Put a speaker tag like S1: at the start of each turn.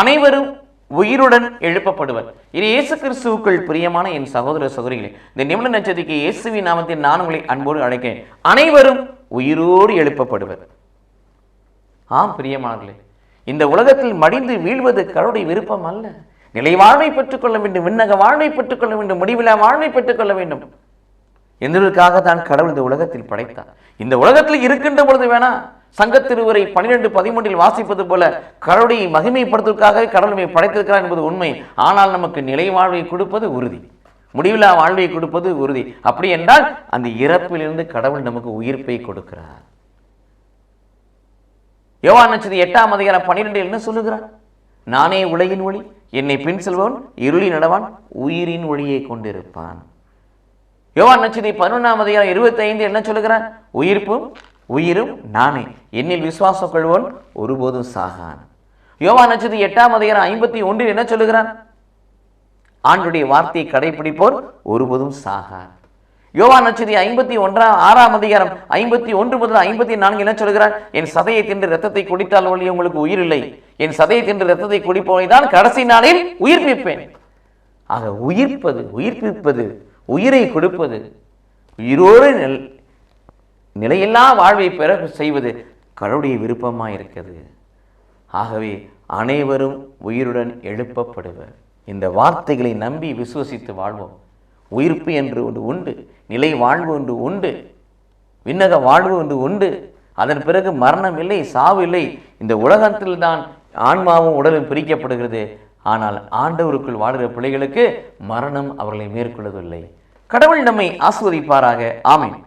S1: அனைவரும் உயிருடன் எழுப்பப்படுவர். இது இயேசு கிறிஸ்துவுக்குள் பிரியமான என் சகோதர சகோதரிகளே, இந்த நிமிட நட்சத்திரக்கு இயேசுவின் நாமத்தில் நான் உங்களை அன்போடு அழைக்கிறேன். அனைவரும் உயிரோடு எழுப்பப்படுவர். ஆம் பிரியமானவர்களே, இந்த உலகத்தில் மடிந்து வீழ்வது கடவுளுடைய விருப்பம் அல்ல. நிலை வாழ்வை பெற்றுக் கொள்ள வேண்டும், விண்ணக வாழ்வை பெற்றுக் கொள்ள வேண்டும், முடிவில்லா வாழ்வை பெற்றுக் கொள்ள வேண்டும் என்பதற்காக தான் கடவுள் இந்த உலகத்தில் படைத்தார். இந்த உலகத்தில் இருக்கின்ற பொழுது வேணா சங்கத்திருவரை 12:13 வாசிப்பது போல கடவுளை மகிமைப்படுத்துவதற்காக கடவுளை படைத்திருக்கிறார் என்பது உண்மை. ஆனால் நமக்கு நிலை வாழ்வை கொடுப்பது உறுதி, முடிவில்லா வாழ்வை கொடுப்பது உறுதி. அப்படி என்றால் அந்த இறப்பிலிருந்து கடவுள் நமக்கு உயிர்ப்பை கொடுக்கிறார். யோவான் நட்சத்திரம் 8ஆம் அதிகாரம் 12 என்ன சொல்லுகிறார்? நானே உலகின் ஒளி, என்னை பின் செல்பவன் இருளில் நடவான், உயிரின் ஒளியை கொண்டிருப்பான். யோவான் நட்சத்திரம் 11ஆம் அதிகாரம் 25 என்ன சொல்லுகிறார்? உயிர்ப்பும் உயிரும் நானே, என்னில் விசுவாசம் கொள்வோன் ஒருபோதும் சாகான். யோவான் நட்சத்திரம் 8ஆம் அதிகாரம் 51 என்ன சொல்லுகிறார்? ஆண்டுடைய வார்த்தையை கடைபிடிப்போர் ஒருபோதும் சாகார். யோவான் நட்சத்திரம் 51ஆம் அதிகாரம் 51 முதல் 54 என்ன சொல்கிறார்? என் சதையை தின்று ரத்தத்தை குடித்தால் ஒழிய உங்களுக்கு உயிர் இல்லை, என் சதையை தின்று ரத்தத்தை குடிப்பவனை தான் கடைசி நாளில் உயிர்ப்பிப்பேன். ஆக உயிர்ப்பது, உயிர்ப்பிப்பது, உயிரை கொடுப்பது, உயிரோடு நிலையில்லா வாழ்வை பெற செய்வது கடவுளுடைய விருப்பமாக இருக்கிறது. ஆகவே அனைவரும் உயிருடன் எழுப்பப்படுவர். இந்த வார்த்தைகளை நம்பி விசுவசித்து வாழ்வோம். உயிர்ப்பு என்று ஒன்று உண்டு, நிலை வாழ்வு ஒன்று உண்டு, விண்ணக வாழ்வு ஒன்று உண்டு. அதன் பிறகு மரணம் இல்லை, சாவு இல்லை. இந்த உலகத்தில் தான் ஆன்மாவும் உடலும் பிரிக்கப்படுகிறது. ஆனால் ஆண்டவருக்குள் வாழ்கிற பிள்ளைகளுக்கு மரணம் அவர்களை மேற்கொள்வதில்லை. கடவுள் நம்மை ஆசீர்வதிப்பாராக. ஆமென்.